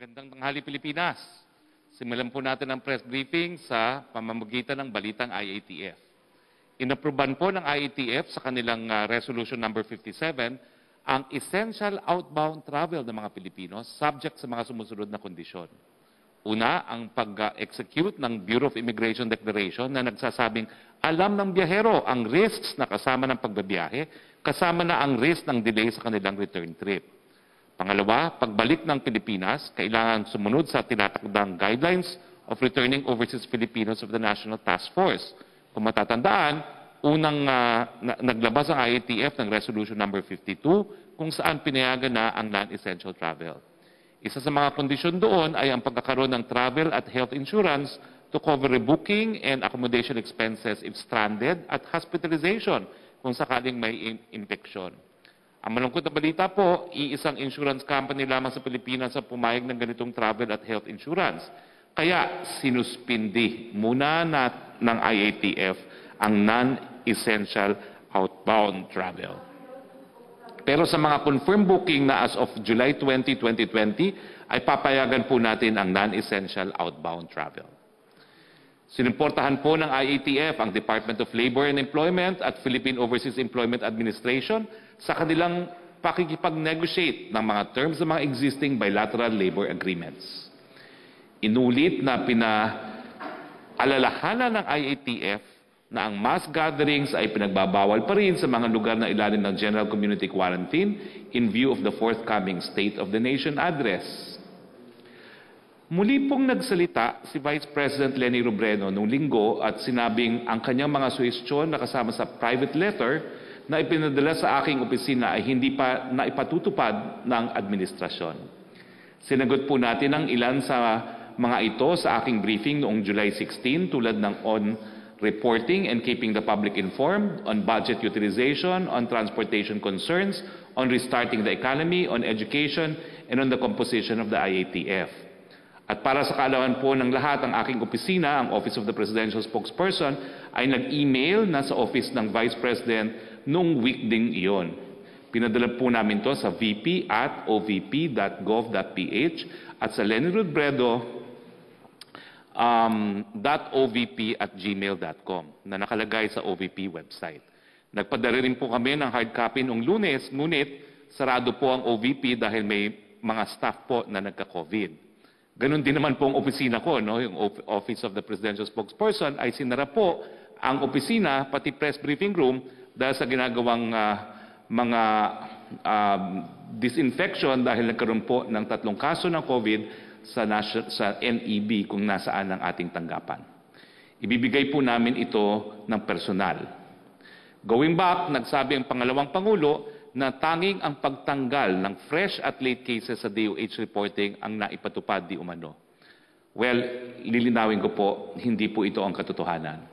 Magandang tanghali Pilipinas. Simulan po natin ang press briefing sa pamamagitan ng balitang IATF. Inapruban po ng IATF sa kanilang Resolution number 57 ang essential outbound travel ng mga Pilipino subject sa mga sumusunod na kondisyon. Una, ang pag-execute ng Bureau of Immigration Declaration na nagsasabing alam ng biyahero ang risks na kasama ng pagbabiyahe, kasama na ang risk ng delay sa kanilang return trip. Pangalawa, pagbalik ng Pilipinas, kailangan sumunod sa tinatakdang guidelines of returning overseas Filipinos of the National Task Force. Kung matatandaan, unang naglabas ang IATF ng Resolution number 52 kung saan pinayagan na ang non-essential travel. Isa sa mga kondisyon doon ay ang pagkakaroon ng travel at health insurance to cover rebooking and accommodation expenses if stranded at hospitalization kung sakaling may infeksyon. Ang malungkot na balita po, iisang insurance company lamang sa Pilipinas ang pumayag ng ganitong travel at health insurance. Kaya sinuspindi muna ng IATF ang non-essential outbound travel. Pero sa mga confirmed booking na as of July 20, 2020, ay papayagan po natin ang non-essential outbound travel. Sinimportahan po ng IATF ang Department of Labor and Employment at Philippine Overseas Employment Administration sa kanilang pakikipag-negotiate ng mga terms ng mga existing bilateral labor agreements. Inulit na pinaalalahanan ng IATF na ang mass gatherings ay pinagbabawal pa rin sa mga lugar na ilalim ng General Community Quarantine in view of the forthcoming State of the Nation Address. Muli pong nagsalita si Vice President Leni Robredo noong linggo at sinabing ang kanyang mga suhestyon na kasama sa private letter na ipinadala sa aking opisina ay hindi pa naipatutupad ng administrasyon. Sinagot po natin ang ilan sa mga ito sa aking briefing noong July 16 tulad ng on reporting and keeping the public informed, on budget utilization, on transportation concerns, on restarting the economy, on education, and on the composition of the IATF. At para sa kaalaman po ng lahat, ang aking opisina, ang Office of the Presidential Spokesperson, ay nag-email na sa Office ng Vice President noong week ding iyon. Pinadala po namin to sa vp@ovp.gov.ph at sa Leni Robredo .ovp@gmail.com na nakalagay sa OVP website. Nagpadala rin po kami ng hard copy noong Lunes, ngunit sarado po ang OVP dahil may mga staff po na nagka-COVID. Ganon din naman po ang opisina ko, no? Yung Office of the Presidential Spokesperson ay sinara po ang opisina, pati press briefing room, dahil sa ginagawang mga disinfection dahil nagkaroon po ng 3 kaso ng COVID sa NEB kung nasaan ang ating tanggapan. Ibibigay po namin ito ng personal. Going back, nagsabi ang pangalawang Pangulo na tanging ang pagtanggal ng fresh at late cases sa DOH reporting ang naipatupad di umano. Well, lilinawin ko po, hindi po ito ang katotohanan.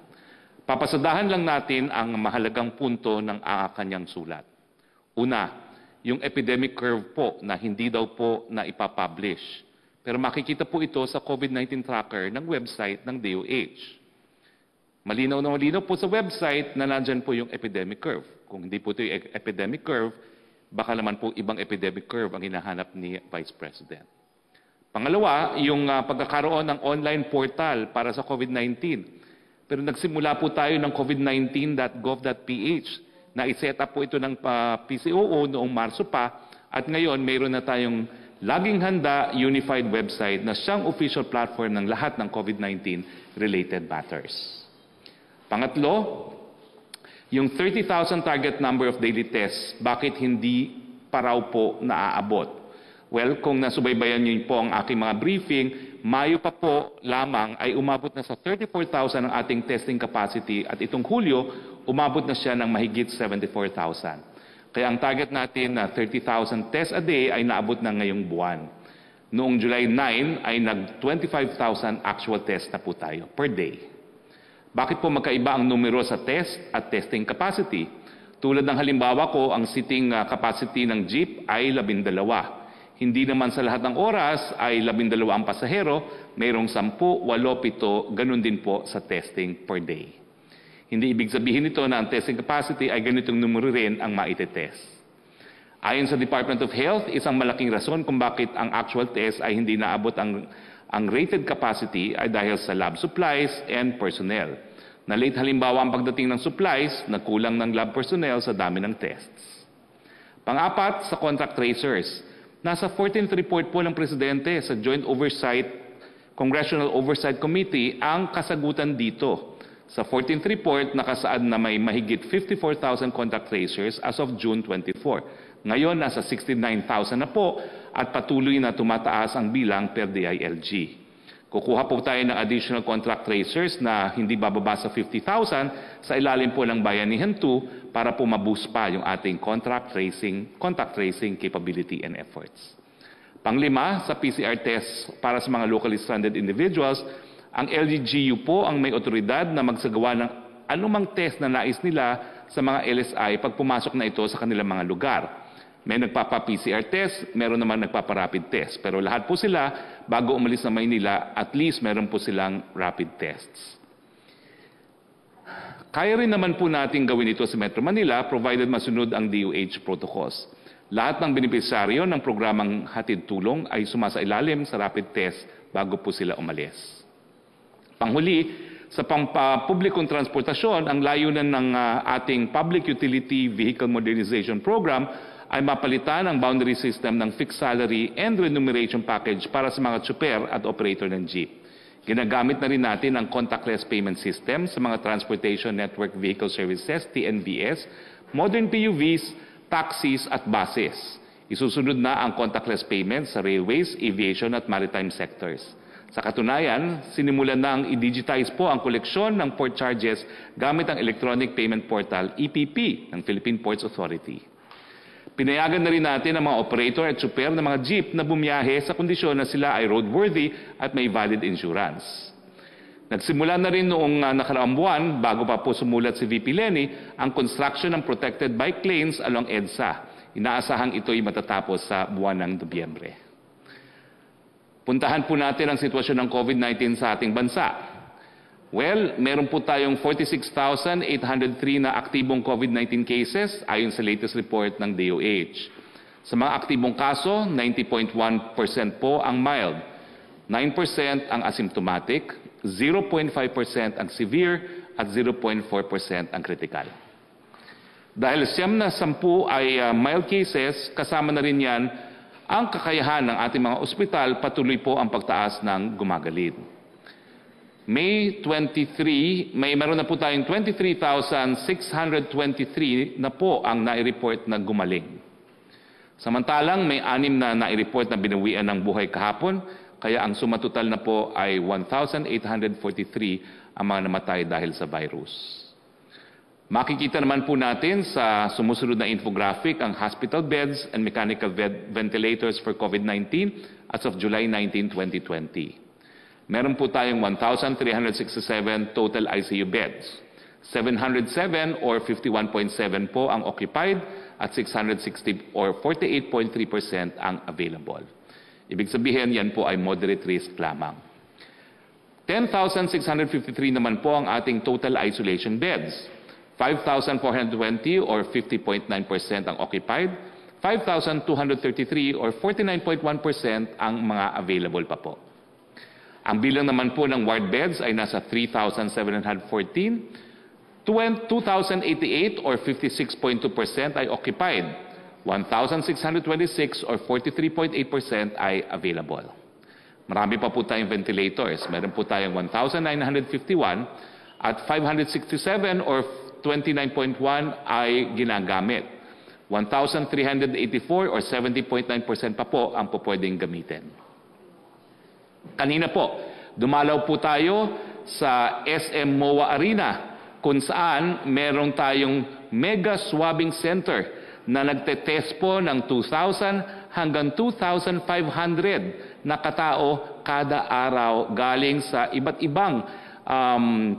Papasadahan lang natin ang mahalagang punto ng kanyang sulat. Una, yung epidemic curve po na hindi daw po na ipapublish. Pero makikita po ito sa COVID-19 tracker ng website ng DOH. Malinaw na malinaw po sa website na nandyan po yung epidemic curve. Kung hindi po ito yung epidemic curve, baka naman po ibang epidemic curve ang hinahanap ni Vice President. Pangalawa, yung pagkakaroon ng online portal para sa COVID-19. Pero nagsimula po tayo ng covid19.gov.ph na iset up po ito ng PCOO noong Marso pa at ngayon mayroon na tayong laging handa unified website na siyang official platform ng lahat ng COVID-19 related matters. Pangatlo, yung 30,000 target number of daily tests, bakit hindi pa raw po naaabot? Well, kung nasubaybayan niyo po ang aking mga briefing, Mayo pa po lamang ay umabot na sa 34,000 ang ating testing capacity at itong Hulyo, umabot na siya ng mahigit 74,000. Kaya ang target natin na 30,000 tests a day ay naabot na ngayong buwan. Noong July 9 ay nag-25,000 actual tests na po tayo per day. Bakit po magkaiba ang numero sa test at testing capacity? Tulad ng halimbawa ko, ang seating capacity ng jeep ay 12. Hindi naman sa lahat ng oras ay 12 ang pasahero, mayroong 10, 8, 7, ganun din po sa testing per day. Hindi ibig sabihin nito na ang testing capacity ay ganitong numero rin ang maitetest. Ayon sa Department of Health, isang malaking rason kung bakit ang actual test ay hindi naabot ang rated capacity ay dahil sa lab supplies and personnel. Na late halimbawa ang pagdating ng supplies, nagkulang ng lab personnel sa dami ng tests. Pang-apat, sa contact tracers. Nasa 14th report po ng Presidente sa Congressional Oversight Committee ang kasagutan dito. Sa 14th report, nakasaad na may mahigit 54,000 contact tracers as of June 24. Ngayon, nasa 69,000 na po at patuloy na tumataas ang bilang per DILG. Kukuha po tayo ng additional contact tracers na hindi bababa sa 50,000 sa ilalim po ng Bayanihan 2 para po maboost pa yung ating contact tracing capability and efforts. Panglima, sa PCR tests para sa mga locally stranded individuals, ang LGGU po ang may otoridad na magsagawa ng anumang test na nais nila sa mga LSI pag pumasok na ito sa kanilang mga lugar. May nagpapa-PCR test, meron naman nagpapa-rapid test. Pero lahat po sila, bago umalis na Maynila, at least meron po silang rapid tests. Kaya rin naman po natin gawin ito sa Metro Manila provided masunod ang DOH protocols. Lahat ng benepisyaryo ng programang hatid tulong ay sumasailalim sa rapid test bago po sila umalis. Panghuli, sa pampublikong transportasyon, ang layunan ng ating Public Utility Vehicle Modernization Program ay mapalitan ang boundary system ng fixed salary and remuneration package para sa mga tsuper at operator ng jeep. Ginagamit na rin natin ang contactless payment system sa mga Transportation Network Vehicle Services, TNVS, modern PUVs, taxis at buses. Isusunod na ang contactless payments sa railways, aviation at maritime sectors. Sa katunayan, sinimulan na ang i-digitize po ang koleksyon ng port charges gamit ang Electronic Payment Portal, EPP, ng Philippine Ports Authority. Pinayagan na rin natin ang mga operator at super ng mga jeep na bumiyahe sa kondisyon na sila ay roadworthy at may valid insurance. Nagsimula na rin noong nakaraang buwan, bago pa po sumulat si VP Lenny, ang construction ng protected bike lanes along EDSA. Inaasahang ito'y matatapos sa buwan ng Nobyembre. Puntahan po natin ang sitwasyon ng COVID-19 sa ating bansa. Well, meron po tayong 46,803 na aktibong COVID-19 cases ayon sa latest report ng DOH. Sa mga aktibong kaso, 90.1% po ang mild, 9% ang asymptomatic, 0.5% ang severe, at 0.4% ang critical. Dahil 10 ay mild cases, kasama na rin yan ang kakayahan ng ating mga ospital, patuloy po ang pagtaas ng gumagaling. May 23, meron na po tayong 23,623 na po ang nai-report na gumaling. Samantalang may 6 na nai-report na binawian ng buhay kahapon, kaya ang suma total na po ay 1,843 ang mga namatay dahil sa virus. Makikita naman po natin sa sumusunod na infographic ang hospital beds and mechanical ventilators for COVID-19 as of July 19, 2020. Meron po tayong 1,367 total ICU beds. 707 or 51.7 po ang occupied at 660 or 48.3% ang available. Ibig sabihin, yan po ay moderate risk lamang. 10,653 naman po ang ating total isolation beds. 5,420 or 50.9% ang occupied. 5,233 or 49.1% ang mga available pa po. Ang bilang naman po ng ward beds ay nasa 3,714, 2,088 or 56.2% ay occupied, 1,626 or 43.8% ay available. Marami pa po tayong ventilators. Meron po tayong 1,951 at 567 or 29.1 ay ginagamit. 1,384 or 70.9% pa po ang pupwedeng gamitin. Kanina po, dumalaw po tayo sa SM MOA Arena kung saan meron tayong mega swabbing center na nagtetest po ng 2,000 hanggang 2,500 na katao kada araw galing sa iba't ibang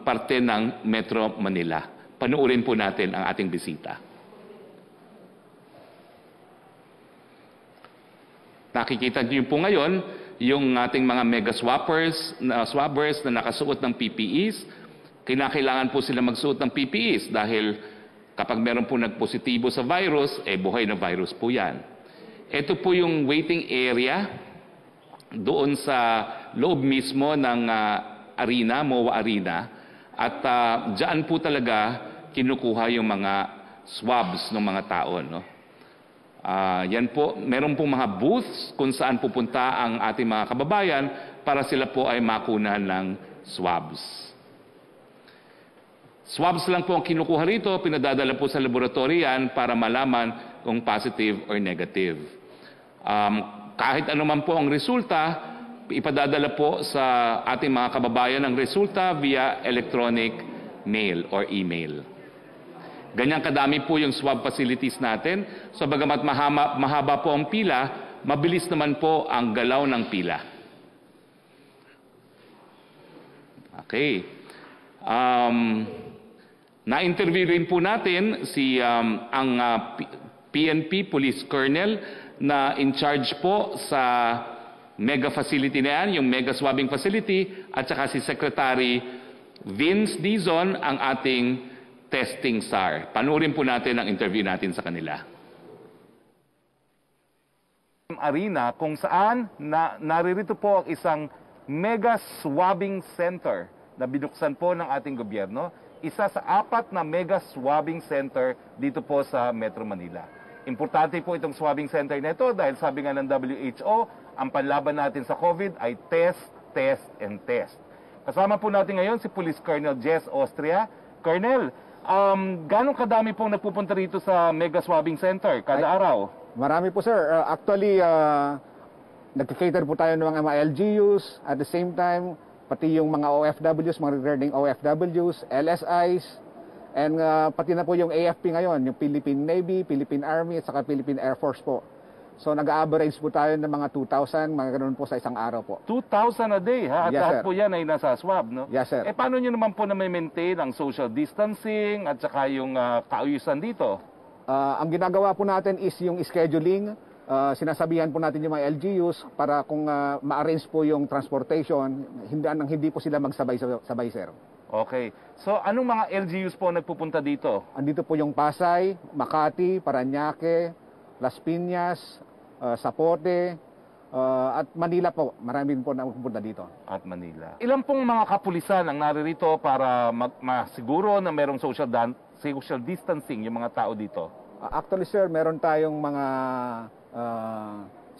parte ng Metro Manila. Panuorin po natin ang ating bisita. Nakikita niyo po ngayon yung ating mga mega swabbers na nakasuot ng PPEs. Kinakailangan po sila magsuot ng PPEs dahil Kapag meron po nagpositibo sa virus, buhay na virus po yan. Ito po yung waiting area doon sa loob mismo ng arena, MOA Arena. At dyan po talaga kinukuha yung mga swabs ng mga tao. No? Yan po, meron pong mga booths kung saan pupunta ang ating mga kababayan para sila po ay makunan ng swabs. Swabs lang po ang kinukuha rito, pinadadala po sa laboratory yan para malaman kung positive or negative. Kahit anuman po ang resulta, ipadadala po sa ating mga kababayan ang resulta via electronic mail or email. Ganyang kadami po yung swab facilities natin. So bagamat mahaba po ang pila, mabilis naman po ang galaw ng pila. Okay. Na-interview rin po natin ang PNP Police Colonel na in charge po sa mega facility na yan, yung mega swabbing facility, at saka si Secretary Vince Dizon, ang ating testing SAR. Panurin po natin ang interview natin sa kanila. Arena kung saan naririto po ang isang mega swabbing center na binuksan po ng ating gobyerno. Isa sa 4 na mega swabbing center dito po sa Metro Manila. Importante po itong swabbing center nito dahil sabi nga ng WHO, ang panlaban natin sa COVID ay test, test, and test. Kasama po natin ngayon si Police Colonel Jess Austria. Colonel, ganong kadami pong nagpupunta rito sa mega swabbing center kada araw? Marami po, sir. Actually, nag-cater po tayo ng mga LGUs. At the same time, pati yung mga OFWs, mga regarding OFWs, LSIs, and pati na po yung AFP ngayon, yung Philippine Navy, Philippine Army, at saka Philippine Air Force po. So nag-average po tayo ng mga 2,000, mga ganoon po sa isang araw po. 2,000 a day, ha? At yes, lahat sir. po yan ay nasa swab, no? Yes, sir. Paano nyo naman po na maintain ang social distancing at saka yung kaayusan dito? Ang ginagawa po natin is yung scheduling. Sinasabihan po natin yung mga LGUs para kung ma-arrange po yung transportation, hindi po sila magsabay-sabay, sir. Okay. So, anong mga LGUs po nagpupunta dito? Andito po yung Pasay, Makati, Parañaque, Las Piñas, Zapote, at Manila po. Marami po na magpupunta dito. At Manila. Ilan pong mga kapulisan ang naririto para masiguro na merong social distancing yung mga tao dito? Actually, sir, meron tayong mga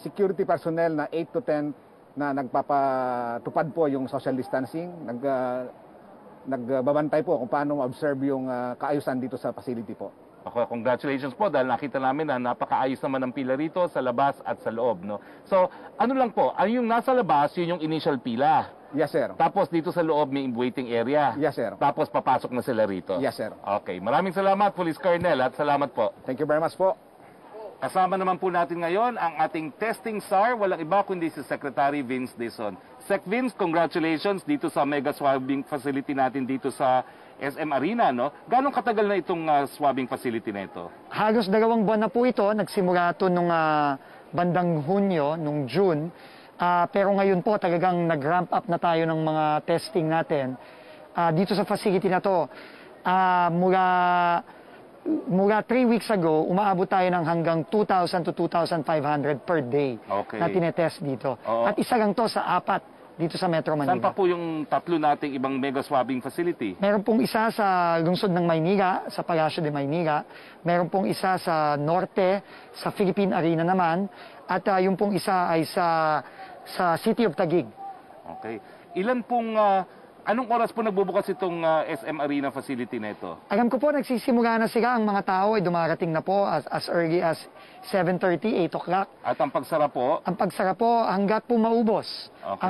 security personnel na 8 to 10 na nagpapatupad po yung social distancing, nagbabantay po kung paano ma-observe yung kaayusan dito sa facility po. Okay, congratulations po dahil nakita namin na napakaayos naman ang pila rito sa labas at sa loob, no? So, ano lang po, yung nasa labas, yun yung initial pila. Yes, sir. Tapos dito sa loob may waiting area. Yes, sir. Tapos papasok na sila rito. Yes, sir. Okay, maraming salamat, Police Colonel, at salamat po. Thank you very much po. Kasama naman po natin ngayon ang ating testing SAR, walang iba kundi si Secretary Vince Dizon. Sec Vince, congratulations dito sa mega swabbing facility natin dito sa SM Arena, no? Ganong katagal na itong swabbing facility na ito? Halos 2 buwan na po ito. Nagsimula ito nung bandang Hunyo, nung June. Pero ngayon po talagang nag-ramp up na tayo ng mga testing natin. Dito sa facility na to, mula 3 weeks ago, umaabot tayo ng hanggang 2,000 to 2,500 per day na tinetest dito. At isa lang to sa 4 dito sa Metro Manila. Saan pa po yung 3 nating ibang mega swabbing facility? Meron pong isa sa lungsod ng Maynila, sa Palacio de Maynila. Meron pong isa sa Norte, sa Philippine Arena naman. At yung pong isa ay sa City of Taguig. Okay. Ilan pong anong oras po nagbubukas itong SM Arena facility na ito? Alam ko po, nagsisimula na sila. Ang mga tao ay dumarating na po as early as 7:30, 8 o'clock. At ang pagsara po? Ang pagsara po hanggat po maubos. Okay.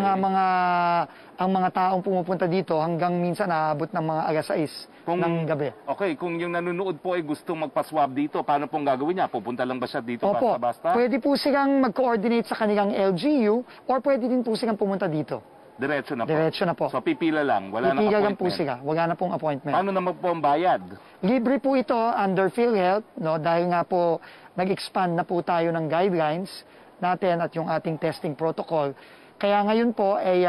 Ang mga taong pumupunta dito hanggang minsan naabot ng mga alas 6 ng gabi. Okay, kung yung nanonood po ay gustong magpa-swab dito, paano pong gagawin niya? Pupunta lang ba siya dito basta-basta? Pwede po silang mag-coordinate sa kanilang LGU or pwede din po silang pumunta dito. Diretso na po? Diretso na po. So pipila lang? Wala na appointment? Pipila lang po sila. Wala na pong appointment. Paano naman po ang bayad? Libre po ito under PhilHealth, no? Dahil nga po nag-expand na po tayo ng guidelines natin at yung ating testing protocol. Kaya ngayon po ay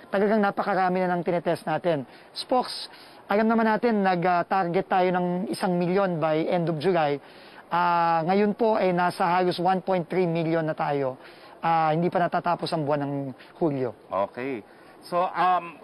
talagang napakarami na ng tinetest natin. Spox alam naman natin, nag-target tayo ng 1 million by end of July. Ngayon po ay nasa halos 1.3 million na tayo. Hindi pa natatapos ang buwan ng Hulyo. Okay. So,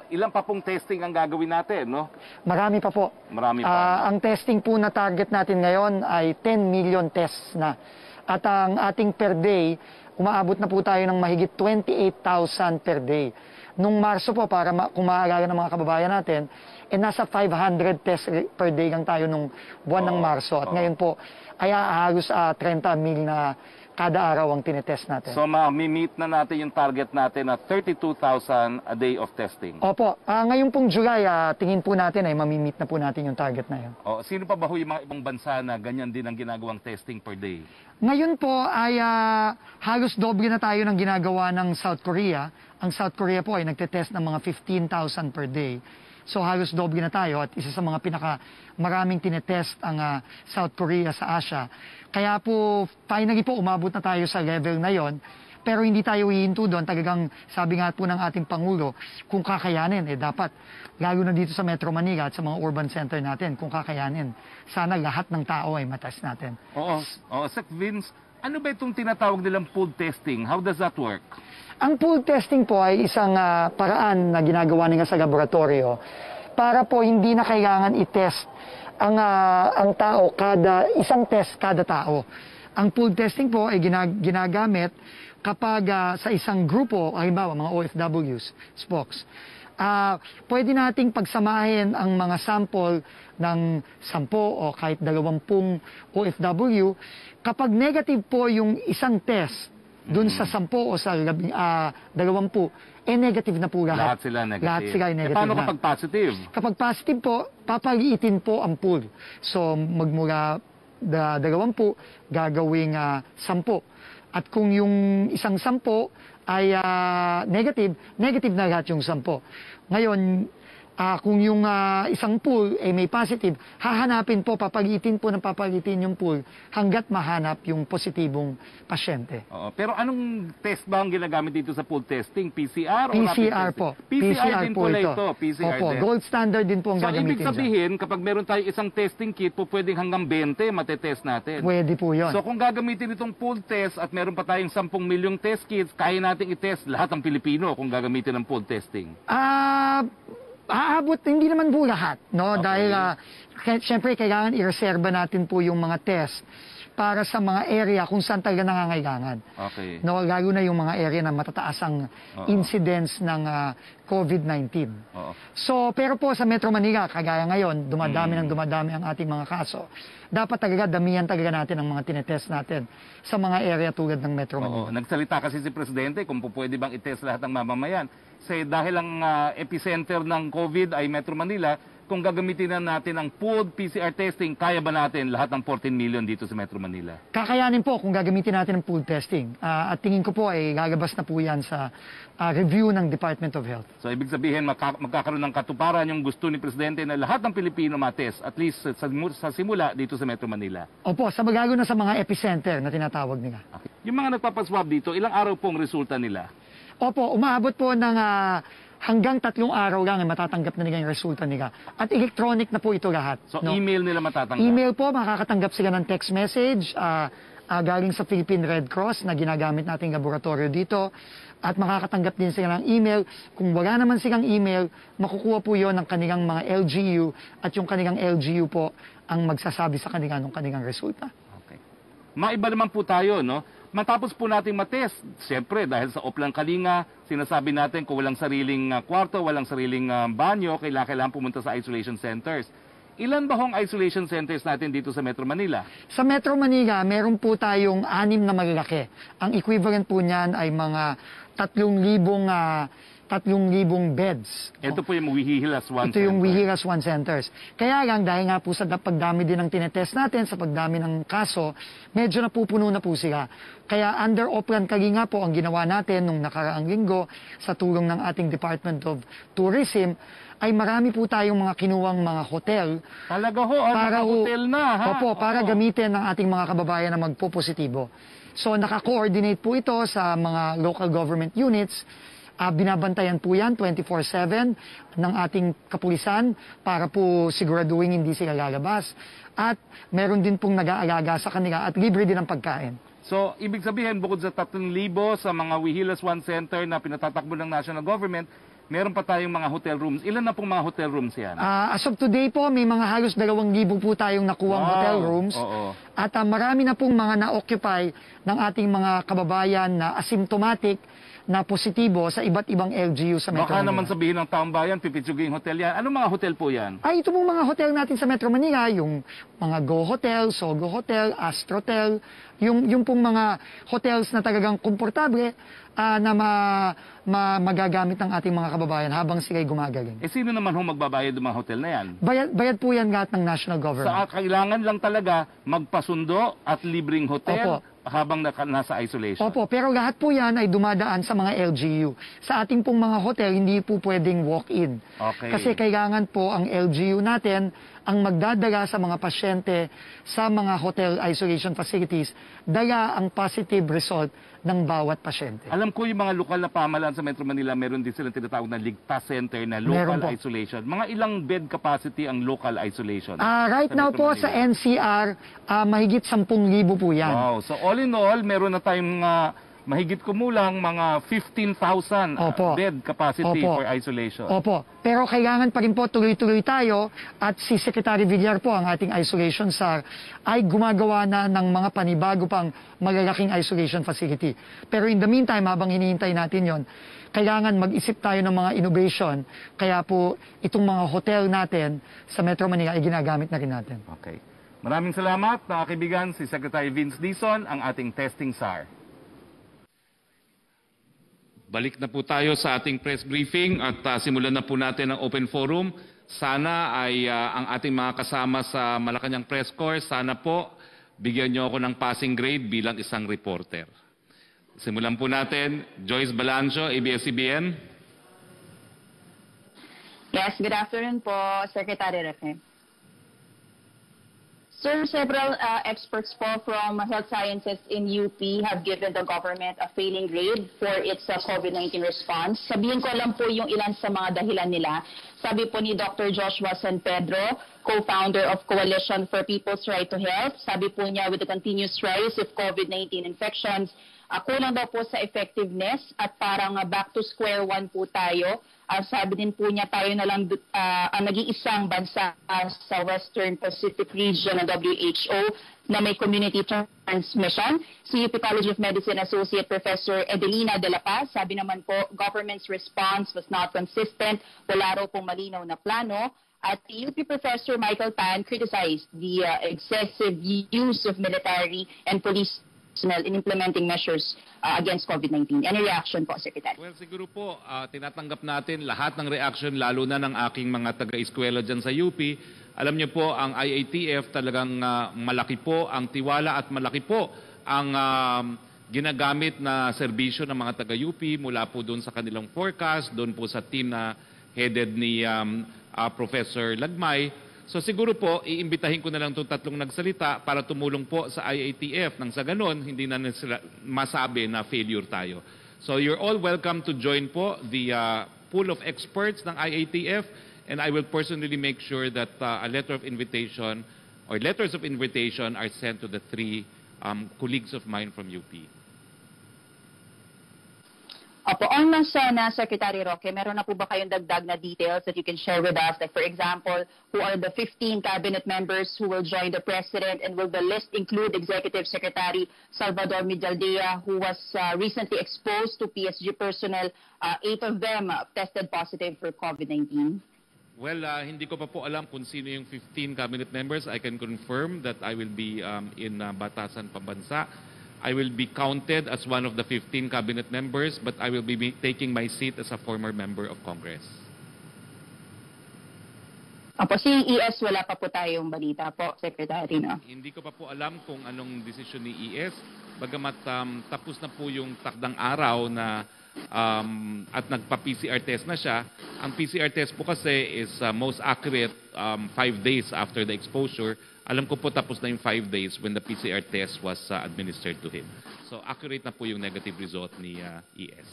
ilan pa pong testing ang gagawin natin, no? Marami pa po. Marami pa. Ang testing po na target natin ngayon ay 10 million tests na. At ang ating per day, umaabot na po tayo ng mahigit 28,000 per day. Nung Marso po, para kung maaalala ng mga kababayan natin, nasa 500 tests per day lang tayo nung buwan ng Marso. At ngayon po, ay halos 30,000 na kada araw ang tinetest natin. So, ma-meet na natin yung target natin na 32,000 a day of testing. Opo. Ngayon pong July, tingin po natin ay mamimit na po natin yung target na yun. Sino pa ba yung mga ibang bansa na ganyan din ang ginagawang testing per day? Ngayon po ay halos doble na tayo ng ginagawa ng South Korea. Ang South Korea po ay nagtetest ng mga 15,000 per day. So halos doble na tayo at isa sa mga maraming tinetest ang South Korea sa Asia. Kaya po finally po umabot na tayo sa level na yon. Pero hindi tayo hihinto doon. Talagang sabi nga po ng ating Pangulo, kung kakayanin, dapat lalo na dito sa Metro Manila at sa mga urban center natin, kung kakayanin, sana lahat ng tao ay matest natin. Oo. Sir Vince, ano ba itong tinatawag nilang pool testing? How does that work? Ang pool testing po ay isang paraan na ginagawa nila sa laboratorio para po hindi na kailangan i-test ang tao, isang test kada tao. Ang pool testing po ay ginagamit kapag sa isang grupo, halimbawa mga OFWs, Spox, pwede nating pagsamahin ang mga sample ng 10 o kahit 20 OFW. Kapag negative po yung isang test, dun sa 10 o sa 20, negative na po lahat. Lahat sila negative. Lahat sila negative paano na. kapag positive? Kapag positive po, papaliitin po ang pool. So, magmula 20, gagawing 10. At kung yung isang 10 ay negative na lahat yung 10. Ngayon, kung yung isang pool ay may positive, hahanapin po, papalitin yung pool hanggat mahanap yung positibong pasyente. Pero anong test ba ang ginagamit dito sa pool testing? PCR o PCR rapid po. testing? PCR din po ito. PCR Opo, din. gold standard din po ang So, gagamitin ibig sabihin, kapag meron tayo isang testing kit, po pwedeng hanggang 20 matetest natin. Pwede po yun. So, kung gagamitin itong pool test at meron pa tayong 10 milyong test kits, kaya natin i-test lahat ng Pilipino kung gagamitin ng pool testing. Aabot, hindi naman po lahat, no? Okay. Dahil, syempre, kailangan i-reserva natin po yung mga test para sa mga area kung saan talaga nangangailangan. Okay. No, lalo na yung mga area na matataas ang incidence ng COVID-19. So, pero po sa Metro Manila, kagaya ngayon, dumadami ang ating mga kaso. Dapat talaga damihan talaga natin ang mga tinetest natin sa mga area tulad ng Metro Manila. Nagsalita kasi si Presidente kung pwede bang i-test lahat ng mamamayan. Dahil ang epicenter ng COVID ay Metro Manila, kung gagamitin na natin ang pooled PCR testing, kaya ba natin lahat ng 14 million dito sa Metro Manila? Kakayanin po kung gagamitin natin ang pooled testing. At tingin ko po ay lalabas na po yan sa review ng Department of Health. So ibig sabihin magkakaroon ng katuparan yung gusto ni Presidente na lahat ng Pilipino matest, at least sa simula dito sa Metro Manila. Opo, lalo na sa mga epicenter na tinatawag nila. Okay. Yung mga nagpapaswab dito, ilang araw pong resulta nila? Opo, umaabot po ng hanggang 3 araw lang ay matatanggap na nila yung resulta nila. At electronic na po ito lahat. So email nila matatanggap? Email po, makakatanggap sila ng text message galing sa Philippine Red Cross na ginagamit nating laboratorio dito. At makakatanggap din sila ng email. Kung wala naman silang email, makukuha po yon ng kanilang mga LGU at yung kanilang LGU po ang magsasabi sa kanila ng kanilang resulta. Okay. Maiba naman po tayo, no? Matapos po nating matest, siyempre dahil sa Oplan Kalinga, sinasabi natin kung walang sariling kwarto, walang sariling banyo, kailangan pumunta sa isolation centers. Ilan ba hong isolation centers natin dito sa Metro Manila? Sa Metro Manila, meron po tayong 6 na malalaki. Ang equivalent po niyan ay mga 3,000 beds. Ito po yung Wihilas One Ito yung Wihilas One Centers. Kaya lang, dahil nga po sa pagdami din ng tinetest natin, sa pagdami ng kaso, medyo napupuno na po sila. Kaya under Oplan Kalinga po ang ginawa natin nung nakaraang linggo sa tulong ng ating Department of Tourism, ay marami po tayong mga kinuwang mga hotel. Talaga ho, para hotel na ha? Opo, para gamitin ng ating mga kababayan na magpo-positibo. So naka-coordinate po ito sa mga local government units. Binabantayan po yan 24/7 ng ating kapulisan para po siguraduhin hindi sila lalabas. At meron din pong nag-aalaga sa kanila at libre din ang pagkain. So, ibig sabihin, bukod sa 3,000 sa mga Wihilas One Center na pinatatakbo ng national government, meron pa tayong mga hotel rooms. Ilan na pong mga hotel rooms yan? As of today po, may mga halos 2,000 po tayong nakuwang hotel rooms. Oo. At marami na pong mga na-occupy ng ating mga kababayan na asymptomatic na positibo sa iba't ibang LGU sa Metro Baka Manila. naman sabihin ng taong bayan, pipitsuging hotel yan. Anong mga hotel po yan? Ay, ito pong mga hotel natin sa Metro Manila, yung mga Go Hotel, Sogo Hotel, Astrotel, yung pong mga hotels na talagang komportable na magagamit ng ating mga kababayan habang sila'y gumagaling. Sino naman magbabayad ng mga hotel na yan? Bayad po yan lahat ng national government. Kailangan lang talaga magpasundo at libreng hotel habang nasa isolation. Opo, pero lahat po yan ay dumadaan sa mga LGU. Sa ating pong mga hotel, hindi po pwedeng walk-in. Okay. Kasi kailangan po ang LGU natin ang magdadala sa mga pasyente sa mga hotel isolation facilities, dala ang positive result ng bawat pasyente. Alam ko yung mga lokal na pamahalaan sa Metro Manila, meron din silang tinatawag na ligtas center na local isolation. Mga ilang bed capacity ang local isolation? Right now po sa NCR, mahigit 10,000 po yan. Wow. So all in all, meron na tayong mahigit kumulang mga 15,000 bed capacity for isolation. Opo. Pero kailangan pa rin po tuloy-tuloy tayo at si Secretary Villar po, ang ating isolation SAR, ay gumagawa na ng mga panibago pang malalaking isolation facility. Pero in the meantime, habang hinihintay natin yon, kailangan mag-isip tayo ng mga innovation. Kaya po itong mga hotel natin sa Metro Manila ay ginagamit na rin natin. Okay. Maraming salamat, mga kaibigan, si Secretary Vince Dizon, ang ating testing SAR. Balik na po tayo sa ating press briefing at simulan na po natin ang open forum. Sana ay ang ating mga kasama sa Malacañang Press Corps, sana po bigyan niyo ako ng passing grade bilang isang reporter. Simulan po natin. Joyce Balancho, ABS-CBN. Yes, good afternoon po, Secretary Roque. Sir, several experts po from health sciences in UP have given the government a failing grade for its COVID-19 response. Sabihin ko lang po yung ilan sa mga dahilan nila. Sabi po ni Dr. Joshua San Pedro, co-founder of Coalition for People's Right to Health, sabi po niya with the continuous rise of COVID-19 infections, kulang daw po sa effectiveness at parang back to square one po tayo. Sabi din po niya tayo na lang ang nag-iisang bansa sa Western Pacific region ng WHO na may community transmission. Si UP College of Medicine Associate Professor Edelina De La Paz, sabi naman po, government's response was not consistent, wala raw pong malinaw na plano. At the UP Professor Michael Pan criticized the excessive use of military and police in implementing measures against COVID-19. Any reaction po, Secretary? Well, siguro po, tinatanggap natin lahat ng reaction, lalo na ng aking mga taga-eskwela dyan sa UP. Alam niyo po, ang IATF talagang malaki po ang tiwala at malaki po ang ginagamit na serbisyo ng mga taga-UP mula po doon sa kanilang forecast, doon po sa team na headed ni Professor Lagmay. So siguro po, iimbitahin ko na lang itong tatlong nagsalita para tumulong po sa IATF. Nang sa ganon, hindi na masabi na failure tayo. So you're all welcome to join po the pool of experts ng IATF, and I will personally make sure that a letter of invitation or letters of invitation are sent to the three colleagues of mine from UP. Opo, on na Secretary Roque, meron na po ba kayong dagdag na details that you can share with us? Like for example, who are the 15 cabinet members who will join the President, and will the list include Executive Secretary Salvador Mijaldea, who was recently exposed to PSG personnel, 8 of them tested positive for COVID-19? Well, hindi ko pa po alam kung sino yung 15 cabinet members. I can confirm that I will be in Batasan Pambansa. I will be counted as one of the 15 cabinet members, but I will be taking my seat as a former member of Congress. Opo, si ES wala pa po tayong balita po, Secretary, no? Hindi ko pa po alam kung anong desisyon ni ES, bagamat tapos na po yung takdang araw na at nagpa-PCR test na siya. Ang PCR test po kasi is most accurate 5 days after the exposure. Alam ko po tapos na yung 5 days when the PCR test was administered to him. So accurate na po yung negative result ni ES.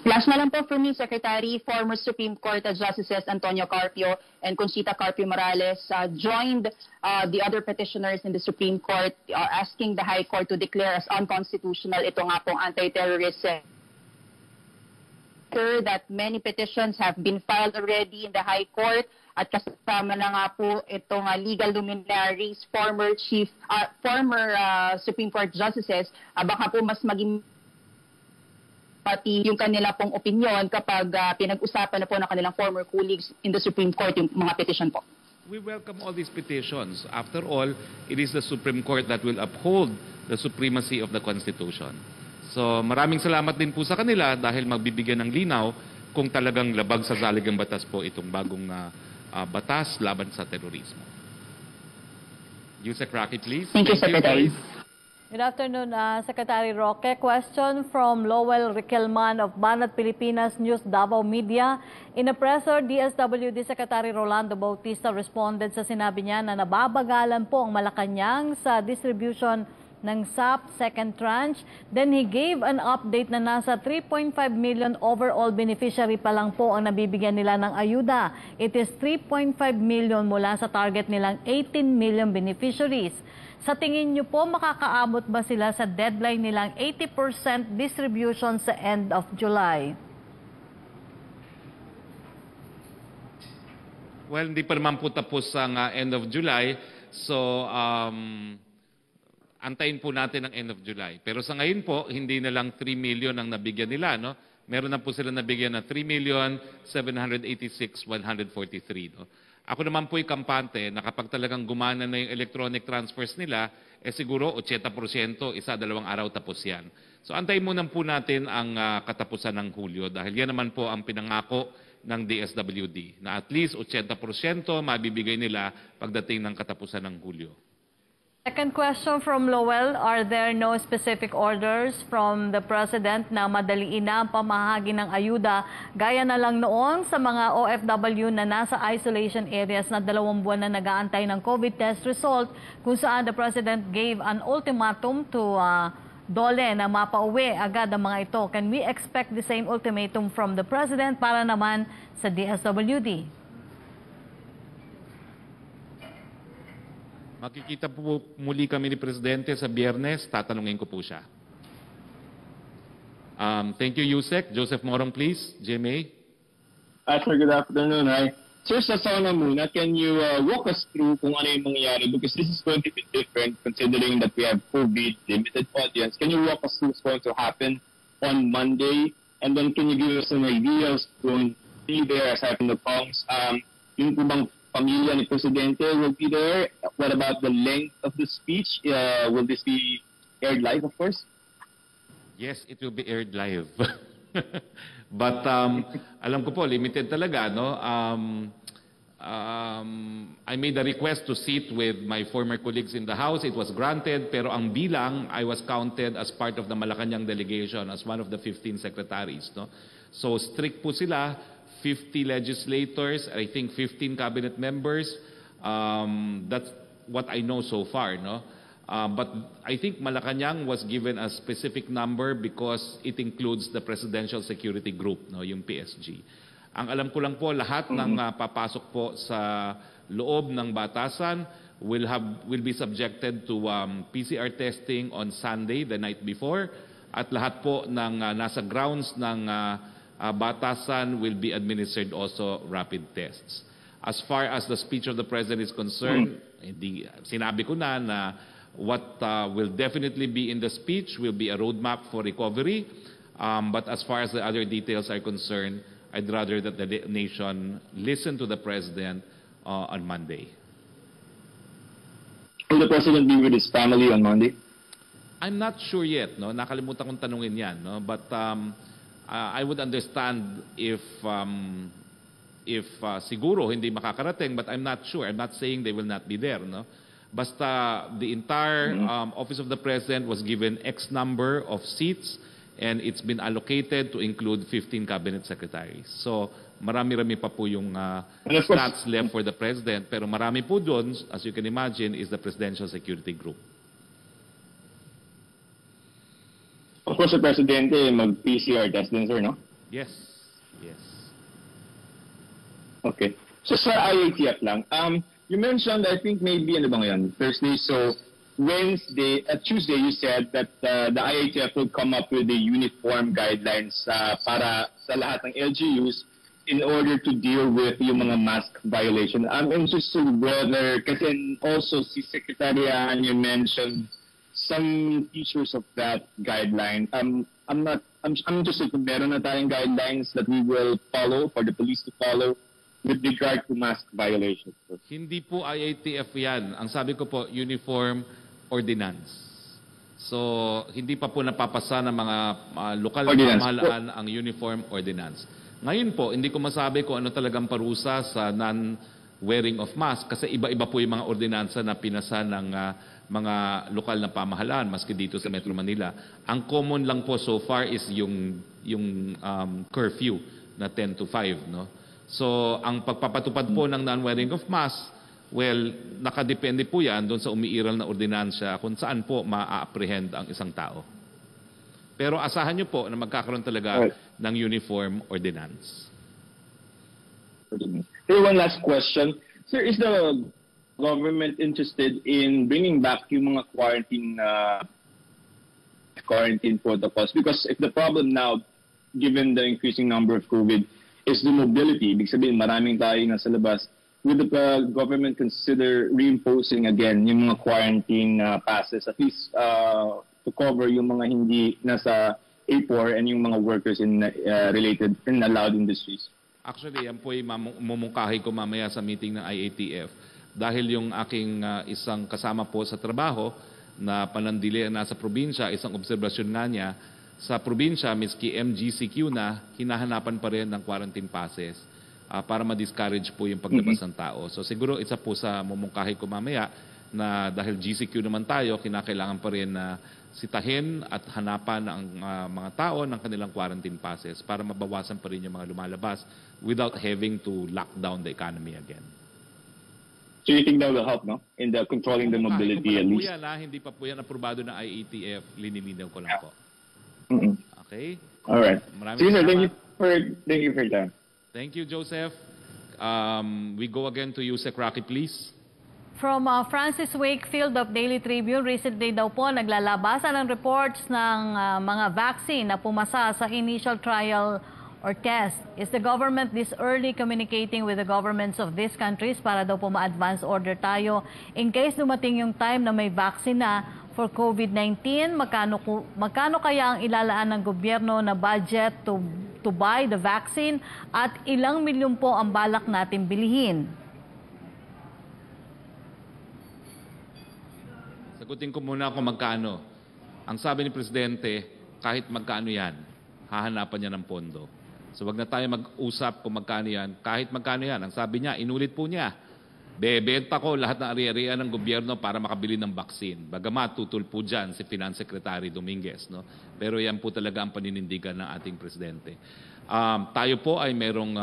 Last na lang po for me, Secretary, former Supreme Court Justices Antonio Carpio and Conchita Carpio Morales joined the other petitioners in the Supreme Court asking the High Court to declare as unconstitutional ito nga pong anti-terrorist that many petitions have been filed already in the High Court at kasama na nga po itong legal luminaries, former Supreme Court Justices, baka po mas maging pati yung kanila pong opinion kapag pinag-usapan na po ng kanilang former colleagues in the Supreme Court yung mga petition po. We welcome all these petitions. After all, it is the Supreme Court that will uphold the supremacy of the Constitution. So maraming salamat din po sa kanila dahil magbibigyan ng linaw kung talagang labag sa saligang batas po itong bagong batas laban sa terorismo. Yusek Roque, please. Thank you, Secretary. Good afternoon, Secretary Roque. Question from Lowell Riquelman of Banat Pilipinas News Davao Media. In a presser, DSWD Secretary Rolando Bautista responded sa sinabi niya na nababagalan po ang Malacañang sa distribution ng SAP second tranche. Then he gave an update na nasa 3.5 million overall beneficiary pa lang po ang nabibigyan nila ng ayuda. It is 3.5 million mula sa target nilang 18 million beneficiaries. Sa tingin niyo po, makakaabot ba sila sa deadline nilang 80% distribution sa end of July? Well, hindi pa naman po tapos ang end of July. So, antayin po natin ang end of July. Pero sa ngayon po, hindi na lang 3 million ang nabigyan nila, no? Meron na po sila nabigyan na 3,786,143, no? Ako naman po'y kampante na kapag talagang gumana na yung electronic transfers nila, siguro 80%, 1-2 araw tapos yan. So antayin muna po natin ang katapusan ng Hulyo dahil yan naman po ang pinangako ng DSWD na at least 80% mabibigay nila pagdating ng katapusan ng Hulyo. Second question from Lowell, are there no specific orders from the President na madaliin na ang pamahagi ng ayuda gaya na lang noon sa mga OFW na nasa isolation areas na 2 buwan na nag-aantay ng COVID test result kung saan the President gave an ultimatum to Dole na mapauwi agad ang mga ito. Can we expect the same ultimatum from the President para naman sa DSWD? Makikita po muli kami ni Presidente sa Biyernes, tatanungin ko po siya. Thank you, Yusek. Joseph Morong, please. GMA. Sir, good afternoon. Hi. Sir, sa sauna muna, can you walk us through kung ano yung mangyayari? Because this is going to be different considering that we have COVID, limited audience. Can you walk us through what's going to happen on Monday? And then can you give us an idea of going to be there aside from the pongs? Yung po bang pamilya ni Presidente will be there? What about the length of the speech? Will this be aired live, of course? Yes, it will be aired live. But alam ko po, limited talaga, no? I made a request to sit with my former colleagues in the House. It was granted, pero ang bilang, I was counted as part of the Malacañang delegation, as one of the 15 secretaries, no? So strict po sila, 50 legislators, I think 15 cabinet members. That's what I know so far, no? But I think Malacañang was given a specific number because it includes the Presidential Security Group, no, yung PSG. Ang alam ko lang po, lahat ng papasok po sa loob ng batasan will be subjected to PCR testing on Sunday, the night before, at lahat po ng nasa grounds ng batasan will be administered also rapid tests. As far as the speech of the President is concerned, sinabi ko na what will definitely be in the speech will be a roadmap for recovery. But as far as the other details are concerned, I'd rather that the nation listen to the President on Monday. Will the President be with his family on Monday? I'm not sure yet, no? Nakalimutan kong tanungin yan, no? But I would understand if siguro hindi makakarating, but I'm not sure. I'm not saying they will not be there, no? Basta the entire Office of the President was given X number of seats and it's been allocated to include 15 cabinet secretaries. So marami-rami pa po yung slots left for the President, pero marami po doon, as you can imagine, is the Presidential Security Group. Of course, the Presidente mag-PCR test din, sir, no? Yes. Yes. Okay. So sa IATF lang, you mentioned, I think maybe ano ba ngayon, Thursday, so Tuesday you said that the IATF will come up with the uniform guidelines para sa lahat ng LGUs in order to deal with yung mga mask violation. I'm interested whether, kasi also si Secretary you mentioned some features of that guideline. I'm interested kung meron na tayong guidelines that we will follow, for the police to follow, with regard to mask violations. Hindi po IATF yan. Ang sabi ko po, uniform ordinance. So, hindi pa po napapasa ng mga lokal na pamahalaan ang uniform ordinance. Ngayon po, hindi ko masabi kung ano talagang parusa sa non-wearing of mask kasi iba-iba po yung mga ordinansa na pinasa ng mga lokal na pamahalaan maski dito sa Metro Manila. Ang common lang po so far is yung curfew na 10 to 5, no? So, ang pagpapatupad po ng non-wearing of mask, well, nakadepende po yan doon sa umiiral na ordinansya kung saan po ma-apprehend ang isang tao. Pero asahan nyo po na magkakaroon talaga ng uniform ordinance. Sir, one last question. Sir, is the government interested in bringing back yung mga quarantine protocols? Because if the problem now, given the increasing number of COVID, is the mobility, ibig sabihin maraming tayo nasa labas, would the government consider reimposing again yung mga quarantine passes, at least to cover yung mga hindi nasa A4 and yung mga workers in related and allowed industries? Actually, yan po ay mumungkahi ko mamaya sa meeting ng IATF dahil yung aking isang kasama po sa trabaho na panandili nasa probinsya, isang obserbasyon nga niya, sa probinsya, miski MGCQ na, hinahanapan pa rin ng quarantine passes para ma-discourage po yung paglabas ng tao. So siguro isa po sa mumungkahi ko mamaya na dahil GCQ naman tayo, kinakailangan pa rin na sitahin at hanapan ang mga tao ng kanilang quarantine passes para mabawasan pa rin yung mga lumalabas without having to lock down the economy again. So you think that will help, no? In the controlling the mobility at least? Hindi pa po yan aprobado ng IATF, linilinaw ko lang po. Okay? All right. Maraming thank you for your time. Thank you, Joseph. We go again to you, Sec Roque, please. From Francis Wakefield of Daily Tribune, recently daw po naglalabasan ng reports ng mga vaccine na pumasa sa initial trial or test. Is the government this early communicating with the governments of these countries para daw po ma-advance order tayo in case dumating yung time na may vaccine na for COVID-19? Magkano kaya ang ilalaan ng gobyerno na budget to buy the vaccine at ilang milyon po ang balak natin bilihin? Sagutin ko muna kung magkano. Ang sabi ni Presidente, kahit magkano yan, hahanapan niya ng pondo. So wag na tayo mag-usap kung magkano yan. Kahit magkano yan. Ang sabi niya, inulit po niya, bebenta ko lahat ng ari-arian ng gobyerno para makabili ng vaccine. Bagamat tutul po dyan si Finance Secretary Dominguez. No? Pero yan po talaga ang paninindigan ng ating Presidente. Tayo po ay merong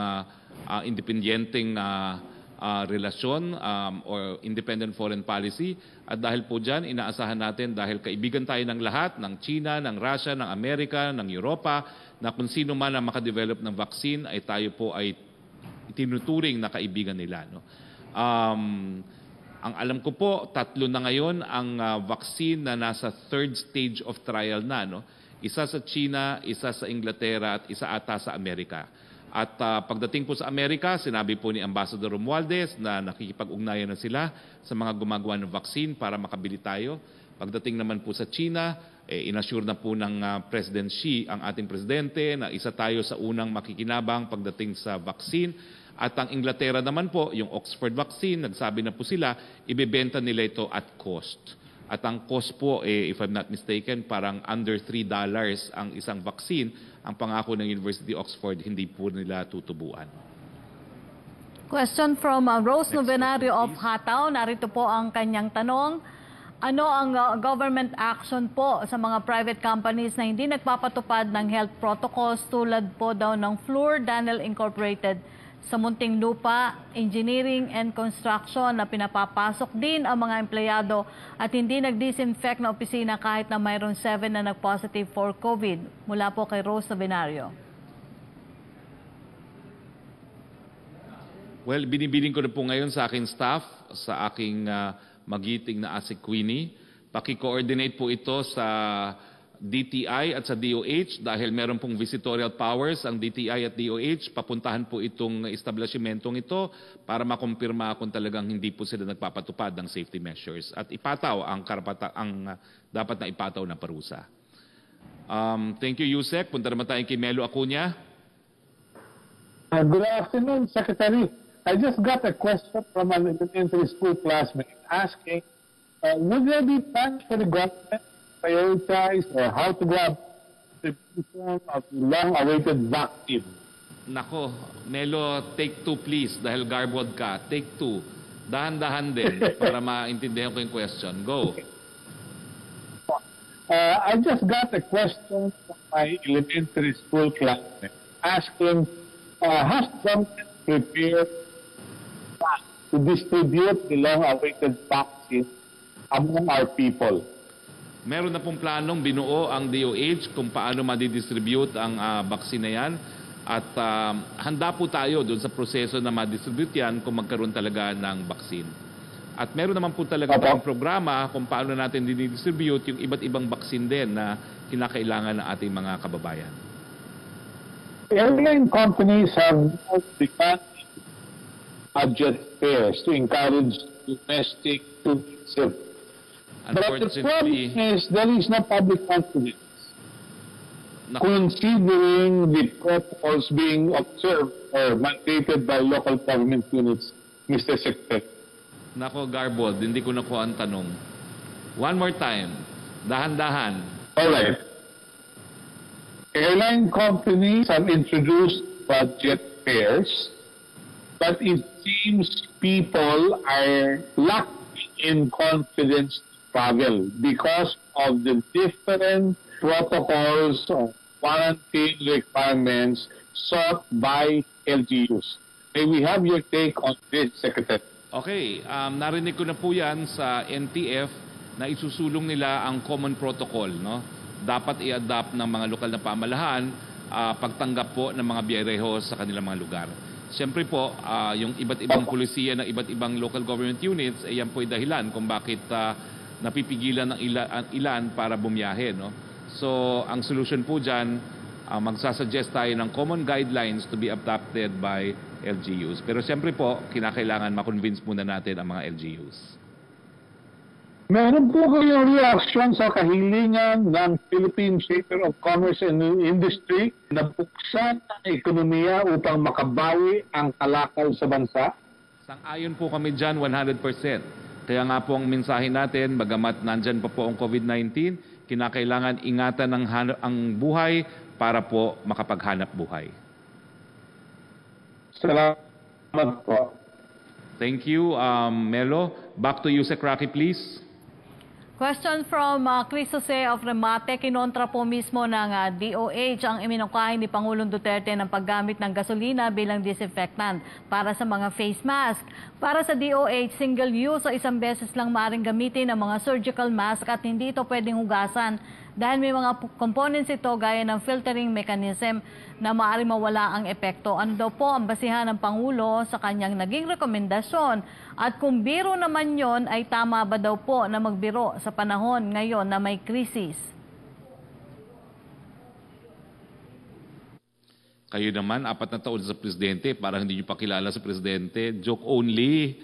independenteng relasyon or independent foreign policy. At dahil po dyan, inaasahan natin dahil kaibigan tayo ng lahat, ng China, ng Russia, ng Amerika, ng Europa, na kung sino man ang makadevelop ng vaccine ay tayo po ay tinuturing na kaibigan nila. No? Ang alam ko po, 3 na ngayon ang vaccine na nasa 3rd stage of trial na. No? Isa sa China, isa sa Inglaterra at isa ata sa Amerika. At pagdating po sa Amerika, sinabi po ni Ambassador Romualdez na nakikipag-ugnayan na sila sa mga gumagawa ng vaccine para makabili tayo. Pagdating naman po sa China, inassure na po ng President Xi ang ating presidente na isa tayo sa unang makikinabang pagdating sa vaccine. At ang Inglaterra naman po, yung Oxford vaccine, nagsabi na po sila, ibebenta nila ito at cost. At ang cost po, if I'm not mistaken, parang under $3 ang isang vaccine. Ang pangako ng University of Oxford, hindi po nila tutubuan. Question from Rose Novenario of Hataw. Narito po ang kanyang tanong. Ano ang government action po sa mga private companies na hindi nagpapatupad ng health protocols tulad po daw ng Fluor Daniel Incorporated sa Muntinlupa, Engineering and Construction na pinapapasok din ang mga empleyado at hindi nag-disinfect na opisina kahit na mayroon 7 na nag-positive for COVID? Mula po kay Rose Novenario. Well, binibiling ko na po ngayon sa aking staff, sa aking magiting na ASIC Queenie. Paki-coordinate po ito sa DTI at sa DOH dahil meron pong visitorial powers ang DTI at DOH. Papuntahan po itong establishmentong ito para makumpirma kung talagang hindi po sila nagpapatupad ng safety measures at ipataw ang dapat na ipataw na parusa. Thank you, Yusek. Punta naman tayo kay Melo Acuña. Good afternoon, Secretary. I just got a question from an elementary school classmate asking, would there be plans for the government to prioritize or how to grab distribution of the long-awaited vaccine? Nako, Melo, take two please dahil garbled ka. Take two. Dahan-dahan din para maintindihan ko yung question. Go. I just got a question from my elementary school classmate asking, has the government prepared to distribute the long-awaited vaccine among our people? Meron na pong planong binuo ang DOH kung paano madidistribute ang vaccine na yan. At handa po tayo doon sa proseso na madistribute yan kung magkaroon talaga ng vaccine. At meron naman po talaga tayong programa kung paano natin didistribute yung iba't ibang vaccine din na kinakailangan ng ating mga kababayan. Airline companies have begun budget fares to encourage domestic tourism. But the problem is there is no public confidence considering the protocols being observed or mandated by local government units, Mr. Secretary. Nako, garbled, hindi ko nakuha ang tanong. One more time. Dahan-dahan. All right. Airline companies have introduced budget fares, but it seems people are lacking in confidence to travel because of the different protocols or quarantine requirements sought by LGUs. May we have your take on this, Secretary? Okay, narinig ko na po yan sa NTF na isusulong nila ang common protocol, no? Dapat i-adapt ng mga lokal na pamahalaan pagtanggap po ng mga biyaheho sa kanilang mga lugar. Siyempre po, yung iba't ibang pulisiya ng iba't ibang local government units, yan po ay dahilan kung bakit napipigilan ng ilan para bumiyahe, no? So, ang solution po dyan, magsasuggest tayo ng common guidelines to be adopted by LGUs. Pero siyempre po, kinakailangan makonvince muna natin ang mga LGUs. Meron po kayong reaction sa kahilingan ng Philippine Chamber of Commerce and Industry na buksan ang ekonomiya upang makabawi ang kalakal sa bansa? Sang-ayon po kami dyan 100%. Kaya nga po ang mensahe natin, bagamat nandyan pa po ang COVID-19, kinakailangan ingatan ang buhay para po makapaghanap buhay. Salamat po. Thank you, Melo. Back to you, Sec. Roque, please. Question from Chris Jose of Remate. Kinontra po mismo ng DOH ang iminungkahi ni Pangulong Duterte ng paggamit ng gasolina bilang disinfectant para sa mga face mask. Para sa DOH, single use o isang beses lang maaaring gamitin ang mga surgical mask at hindi ito pwedeng hugasan dahil may mga components ito gaya ng filtering mechanism na maaaring mawala ang epekto. Ano daw po ang basihan ng Pangulo sa kanyang naging rekomendasyon? At kung biro naman yon, ay tama ba daw po na magbiro sa panahon ngayon na may krisis? Kayo naman, 4 na taon sa presidente, parang hindi nyo pa kilala sa presidente. Joke only.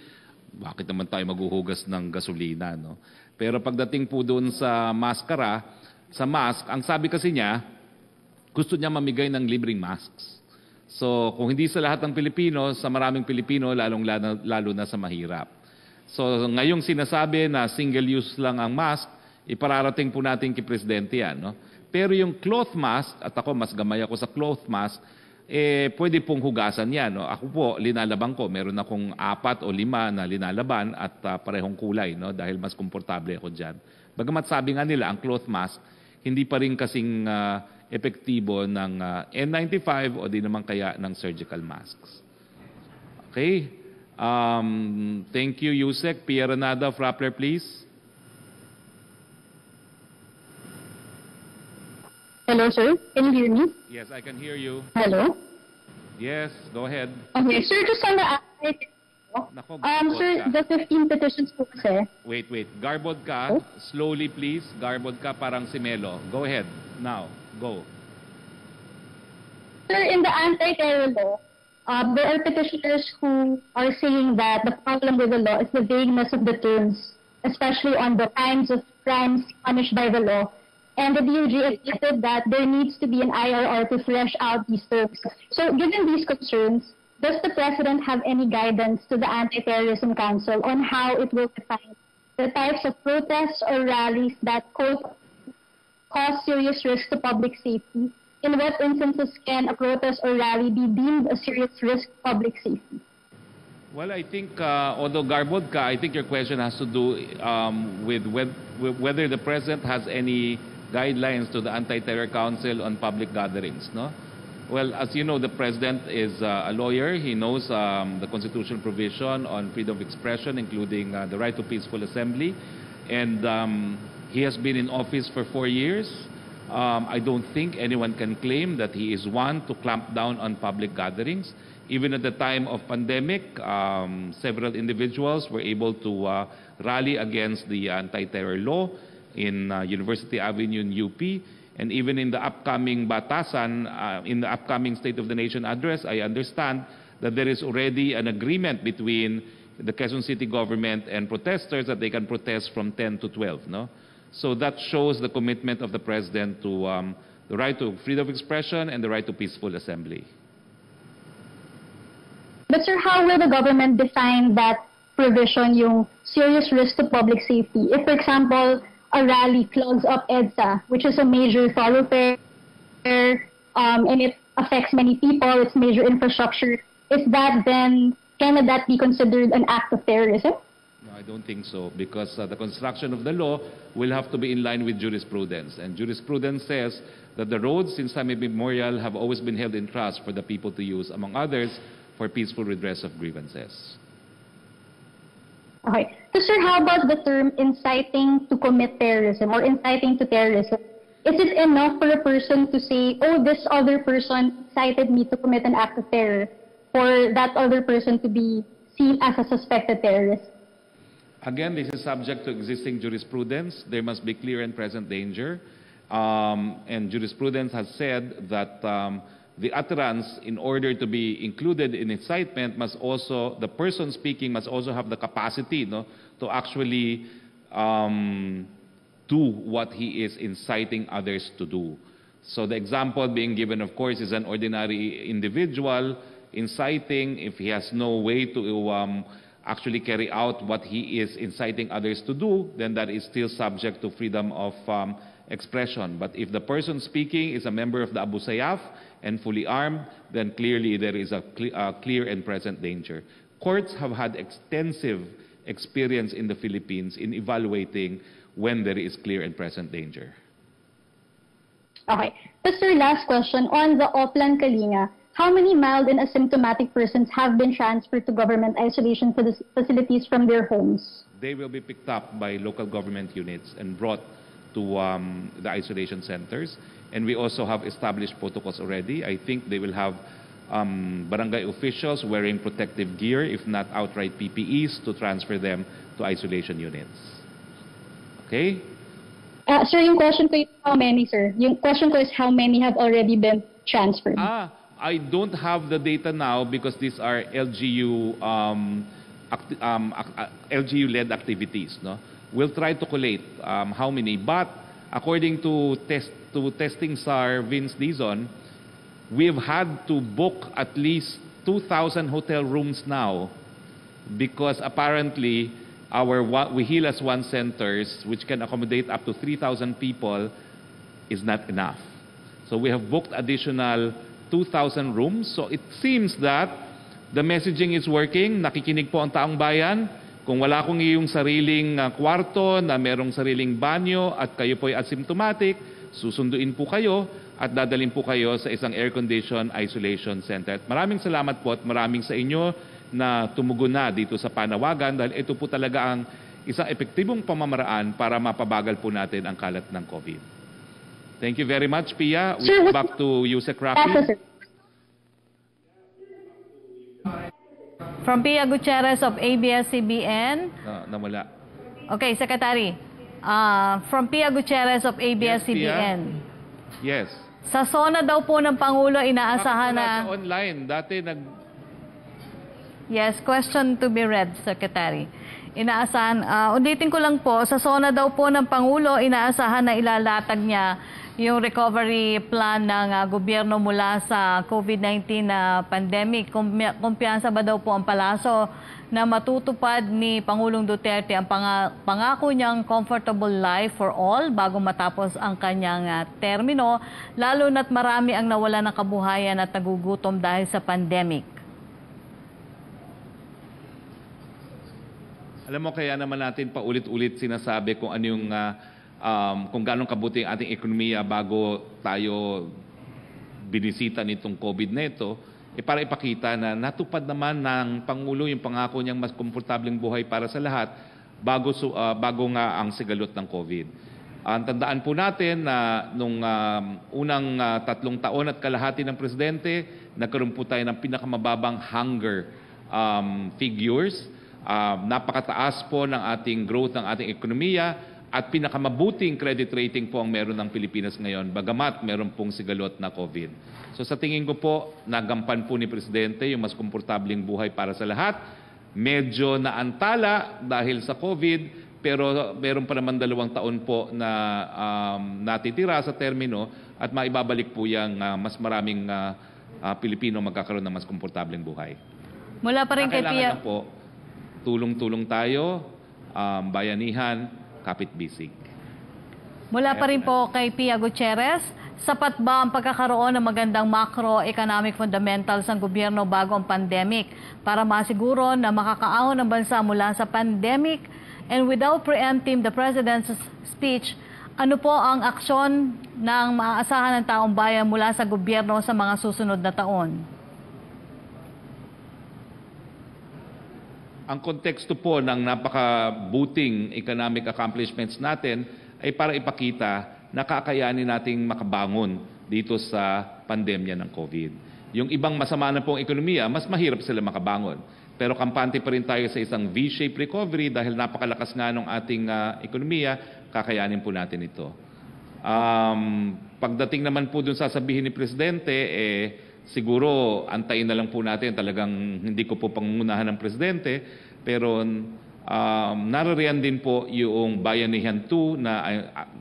Bakit naman tayo maghuhugas ng gasolina, no? Pero pagdating po doon sa maskara, sa mask, ang sabi kasi niya, gusto niya mamigay ng libreng masks. So, kung hindi sa lahat ng Pilipino, sa maraming Pilipino, lalo na sa mahirap. So, ngayong sinasabi na single-use lang ang mask, ipararating po natin kay Presidente yan, no? Pero yung cloth mask, at ako mas gamay ako sa cloth mask, pwede pong hugasan yan, no? Ako po, linalaban ko. Meron akong 4 o 5 na linalaban at parehong kulay, no? Dahil mas komportable ako dyan. Bagamat sabi nga nila, ang cloth mask, hindi pa rin kasing epektibo ng N95 o di naman kaya ng surgical masks. Okay? Thank you, Yusek. Pia Renada of Rappler, please. Hello, sir. Can you hear me? Yes, I can hear you. Hello? Yes, go ahead. Okay, sir, just want to ask Nako, Sir, garbled ka. the 15 petitions po kasi. Wait. Garbled ka. Slowly, please. Garbled ka parang si Melo. Go ahead. Now. Go. Sir, in the anti-terror law, there are petitioners who are saying that the problem with the law is the vagueness of the terms, especially on the kinds of crimes punished by the law. And the DOJ admitted that there needs to be an IRR to flesh out these terms. So given these concerns, does the President have any guidance to the Anti-Terrorism Council on how it will define the types of protests or rallies that cause serious risk to public safety? In what instances can a protest or rally be deemed a serious risk to public safety? Well, I think, although garbled ka, I think your question has to do with whether the President has any guidelines to the Anti-Terror Council on public gatherings, no? Well, as you know, the President is a lawyer. He knows the constitutional provision on freedom of expression, including the right to peaceful assembly. And he has been in office for 4 years. I don't think anyone can claim that he is one to clamp down on public gatherings. Even at the time of pandemic, several individuals were able to rally against the anti-terror law in University Avenue in UP. And even in the upcoming batasan, in the upcoming State of the Nation address, I understand that there is already an agreement between the Quezon City government and protesters that they can protest from 10 to 12, no? So that shows the commitment of the President to the right to freedom of expression and the right to peaceful assembly. But sir, how will the government define that provision, yung serious risk to public safety? If, for example, a rally clogs up EDSA, which is a major thoroughfare, and it affects many people, it's major infrastructure, is that then, can that be considered an act of terrorism? No, I don't think so, because the construction of the law will have to be in line with jurisprudence. And jurisprudence says that the roads since time immemorial have always been held in trust for the people to use, among others, for peaceful redress of grievances. Okay. So sir, how about the term inciting to commit terrorism or inciting to terrorism? Is it enough for a person to say, oh, this other person incited me to commit an act of terror, for that other person to be seen as a suspected terrorist? Again, this is subject to existing jurisprudence. There must be clear and present danger. And jurisprudence has said that the utterance, in order to be included in incitement, must also, the person speaking must also have the capacity, no, to actually do what he is inciting others to do. So the example being given, of course, is an ordinary individual inciting. If he has no way to actually carry out what he is inciting others to do, then that is still subject to freedom of expression. But if the person speaking is a member of the Abu Sayyaf and fully armed, then clearly there is a clear and present danger. Courts have had extensive experience in the Philippines in evaluating when there is clear and present danger. Okay. So sir, last question. On the Oplan Kalinga, how many mild and asymptomatic persons have been transferred to government isolation facilities from their homes? They will be picked up by local government units and brought to the isolation centers. And we also have established protocols already. I think they will have barangay officials wearing protective gear, if not outright PPEs, to transfer them to isolation units. Okay? Sir, yung question ko is how many, sir? Yung question ko is how many have already been transferred? I don't have the data now because these are LGU LGU-led activities. No, we'll try to collate how many. But according to testing SAR Vince Dizon, we've had to book at least 2,000 hotel rooms now because apparently our We Heal as One centers, which can accommodate up to 3,000 people, is not enough. So we have booked additional 2,000 rooms. So it seems that the messaging is working. Nakikinig po ang taong bayan. Kung wala kong iyong sariling kwarto na merong sariling banyo at kayo po ay asymptomatic, susunduin po kayo at dadalhin po kayo sa isang air-conditioned isolation center. At maraming salamat po at maraming sa inyo na tumugon na dito sa panawagan dahil ito po talaga ang isang epektibong pamamaraan para mapabagal po natin ang kalat ng COVID. Thank you very much, Pia. We'll back to Yusek Rafi. From Pia Gutierrez of ABS-CBN. Nawala. Okay, Secretary. From Pia Gutierrez of ABS-CBN. Yes. Sa SONA daw po ng Pangulo, inaasahan na... Sa online, dati Yes, question to be read, Secretary. Inaasahan, ulitin ko lang po, sa SONA daw po ng Pangulo, inaasahan na ilalatag niya yung recovery plan ng gobyerno mula sa COVID-19 na pandemic. Kumpiyansa ba daw po ang palasyo na matutupad ni Pangulong Duterte ang pangako niyang comfortable life for all bago matapos ang kanyang termino, lalo na't marami ang nawala ng kabuhayan at nagugutom dahil sa pandemic? Alam mo, kaya naman natin paulit-ulit sinasabi kung ano yung kung gaano kabuti ang ating ekonomiya bago tayo binisita nitong COVID na ito, para ipakita na natupad naman ng Pangulo yung pangako niyang mas komportableng buhay para sa lahat bago nga ang sigalot ng COVID. Tandaan po natin na nung unang 3 taon at kalahati ng Presidente, nagkaroon po tayo ng pinakamababang hunger figures. Napakataas po ng ating growth ng ating ekonomiya at pinakamabuting credit rating po ang meron ng Pilipinas ngayon, bagamat meron pong sigalot na COVID. So sa tingin ko po, nagampan po ni Presidente yung mas komportabling buhay para sa lahat. Medyo naantala dahil sa COVID, pero meron pa naman 2 taon po na natitira sa termino at maibabalik po yung mas maraming Pilipino magkakaroon ng mas komportableng buhay. Mula pa rin kay Pia... Kailangan po, tulong-tulong tayo, bayanihan, kapit-bisig. Mula pa rin po kay Pia Gutierrez, sapat ba ang pagkakaroon ng magandang macroeconomic fundamentals ng gobyerno bago ang pandemic para masiguro na makakaahon ang bansa mula sa pandemic? And without preempting the President's speech, ano po ang aksyon ng maaasahan ng taong bayan mula sa gobyerno sa mga susunod na taon? Ang konteksto po ng napakabuting economic accomplishments natin ay para ipakita na kakayanin nating makabangon dito sa pandemya ng COVID. Yung ibang masama na pong ekonomiya, mas mahirap sila makabangon. Pero kampante pa rin tayo sa isang V-shaped recovery dahil napakalakas nga ng ating ekonomiya, kakayanin po natin ito. Pagdating naman po dun sasabihin ni Presidente, siguro antayin na lang po natin, talagang hindi ko po pangungunahan ng Presidente, pero naririyan din po yung Bayanihan 2 na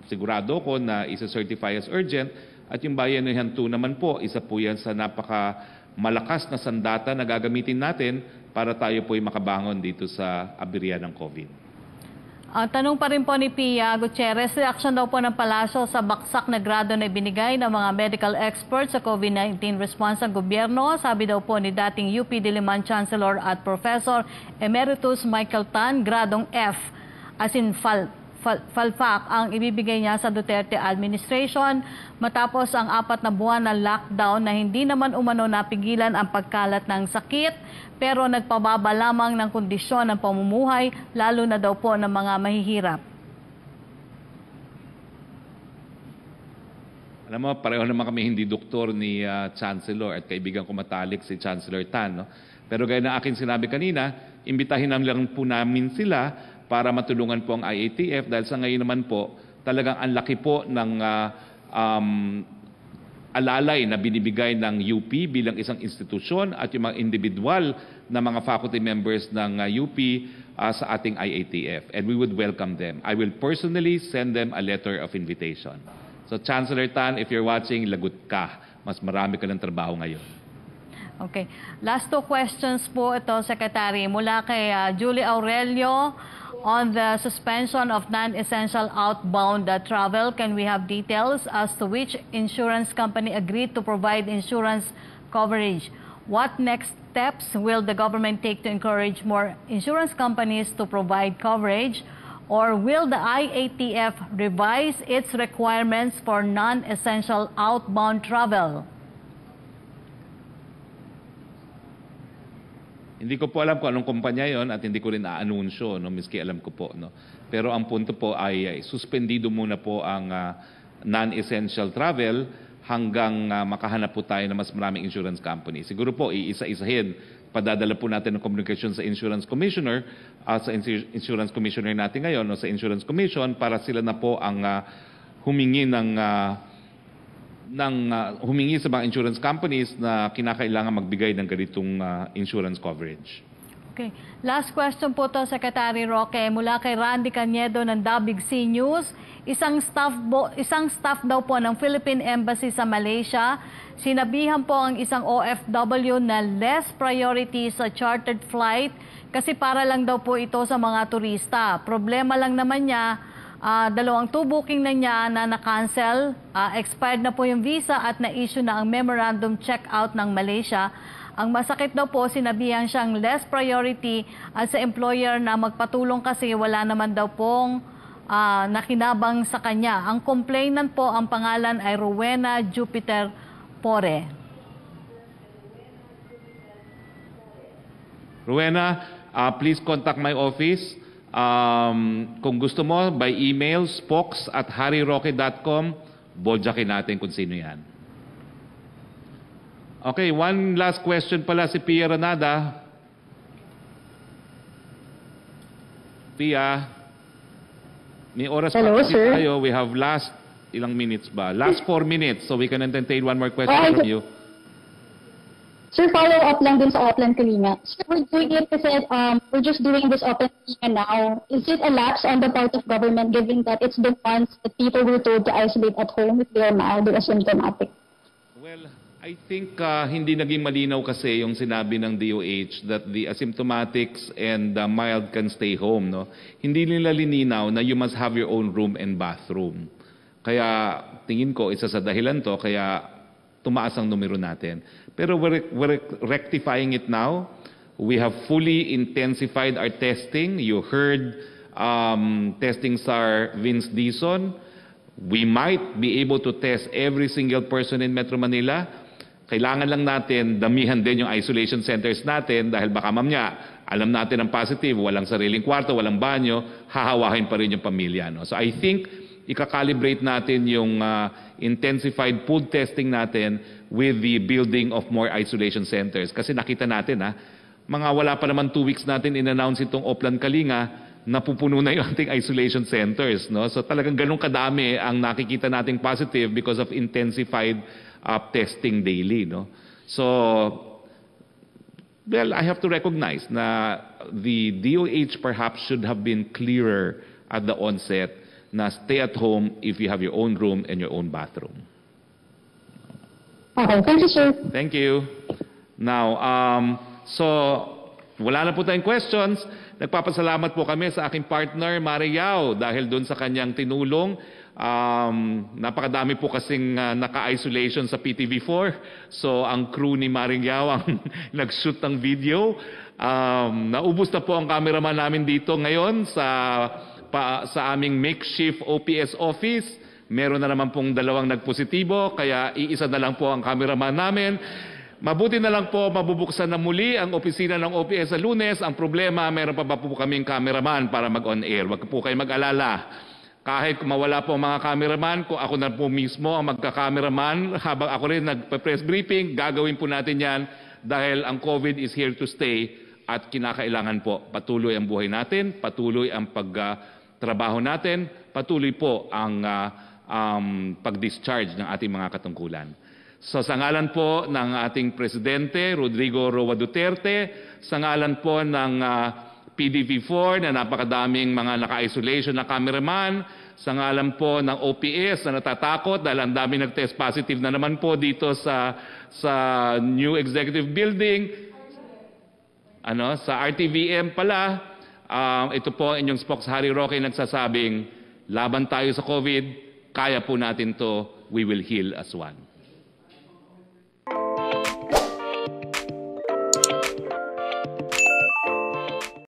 sigurado ko na isa-certify as urgent, at yung Bayanihan 2 naman po, isa po yan sa napaka-malakas na sandata na gagamitin natin para tayo po'y makabangon dito sa aberya ng COVID. Tanong pa rin po ni Pia Gutierrez, reaksyon daw po ng palasyo sa baksak na grado na ibinigay ng mga medical experts sa COVID-19 response ng gobyerno. Sabi daw po ni dating UP Diliman Chancellor at Professor Emeritus Michael Tan, gradong F, as in falpak ang ibibigay niya sa Duterte administration matapos ang 4 na buwan na lockdown na hindi naman umano napigilan ang pagkalat ng sakit, pero nagpababa lamang ng kondisyon ng pamumuhay, lalo na daw po ng mga mahihirap. Alam mo, pareho naman kami hindi doktor ni Chancellor at kaibigan ko matalik si Chancellor Tan. No? Pero gaya ng aking sinabi kanina, imbitahin lang po namin sila para matulungan po ang IATF dahil sa ngayon naman po, talagang ang laki po ng alalay na binibigay ng UP bilang isang institusyon at yung mga individual na mga faculty members ng UP sa ating IATF. And we would welcome them. I will personally send them a letter of invitation. So Chancellor Tan, if you're watching, lagot ka. Mas marami ka ng trabaho ngayon. Okay. Last 2 questions po ito, Secretary. Mula kay Julie Aurelio on the suspension of non-essential outbound travel. Can we have details as to which insurance company agreed to provide insurance coverage? What next steps will the government take to encourage more insurance companies to provide coverage? Or will the IATF revise its requirements for non-essential outbound travel? Hindi ko po alam kung anong kumpanya yon at hindi ko rin aanunsyo, no, miski alam ko po. No. Pero ang punto po ay suspendido muna po ang non-essential travel hanggang makahanap po tayo ng mas maraming insurance company. Siguro po, iisa-isahin, padadala po natin ng communication sa Insurance Commissioner, sa Insurance Commissioner natin ngayon, o sa Insurance Commission, para sila na po ang humingi humingi sa mga insurance companies na kinakailangan magbigay ng ganitong insurance coverage. Okay. Last question po to, Secretary Roque, mula kay Randy Cañedo ng Dabig C News. Isang staff daw po ng Philippine Embassy sa Malaysia, sinabihan po ang isang OFW na less priority sa chartered flight kasi para lang daw po ito sa mga turista. Problema lang naman niya, dalawang booking na niya na na-cancel, expired na po yung visa at na-issue na ang memorandum check-out ng Malaysia. Ang masakit daw po, sinabihan siyang less priority sa employer na magpatulong kasi wala naman daw pong nakinabang sa kanya. Ang complainant po, ang pangalan ay Rowena Jupiter Pore. Rowena, please contact my office. Kung gusto mo, by email, spox@harryroque.com, bodyakin natin kung sino yan. Okay, one last question pala si Pia Ranada. Pia, may oras pa kasi tayo. We have last, ilang minutes ba? Last 4 minutes, so we can entertain one more question from you. Sir, follow up lang din sa Oplan Kalinga. Sir, we're doing it kasi we're just doing this Oplan Kalinga now. Is it a lapse on the part of government given that it's the ones that people were told to isolate at home if they are mild or asymptomatic? Well, I think hindi naging malinaw kasi yung sinabi ng DOH that the asymptomatics and the mild can stay home. No? Hindi nila lininaw na you must have your own room and bathroom. Kaya tingin ko isa sa dahilan to kaya tumaas ang numero natin. Pero we're rectifying it now. We have fully intensified our testing. You heard testing Sir Vince Dizon. We might be able to test every single person in Metro Manila. Kailangan lang natin damihan din yung isolation centers natin dahil baka mamaya, alam natin ang positive, walang sariling kwarto, walang banyo, hahawahin pa rin yung pamilya. No? So I think ika-calibrate natin yung intensified pool testing natin with the building of more isolation centers. Kasi nakita natin, mga wala pa naman 2 weeks natin in-announce itong Oplan Kalinga, napupuno na yung ating isolation centers. No? So talagang ganun kadami ang nakikita nating positive because of intensified testing daily. No? So, well, I have to recognize na the DOH perhaps should have been clearer at the onset na stay at home if you have your own room and your own bathroom. Okay, thank you, sir. Thank you. Now, so, wala na po tayong questions. Nagpapasalamat po kami sa aking partner, Mariao, dahil doon sa kanyang tinulong. Napakadami po kasing naka-isolation sa PTV4. So, ang crew ni Mariao ang nag-shoot ng video. Naubos na po ang cameraman namin dito ngayon sa aming makeshift OPS office. Meron na naman pong 2 nagpositibo, kaya iisa na lang po ang cameraman namin. Mabuti na lang po mabubuksan na muli ang opisina ng OPS sa Lunes. Ang problema, meron pa ba po kaming cameraman para mag-on air? Huwag po kayo mag-alala. Kahit mawala po ang mga cameraman, kung ako na po mismo ang magka-cameraman, habang ako rin nagpa-press briefing, gagawin po natin yan dahil ang COVID is here to stay at kinakailangan po patuloy ang buhay natin, patuloy ang pagtrabaho natin, patuloy po ang pag-discharge ng ating mga katungkulan. So sa ngalan po ng ating Presidente, Rodrigo Roa Duterte, sa ngalan po ng PDV4 na napakadaming mga naka-isolation na cameraman, sa ngalan po ng OPS na natatakot dahil ang dami nag-test positive na naman po dito sa new executive building, sa RTVM pala, ito po inyong Spox Harry Roque nagsasabing, laban tayo sa COVID, kaya po natin to, we will heal as one.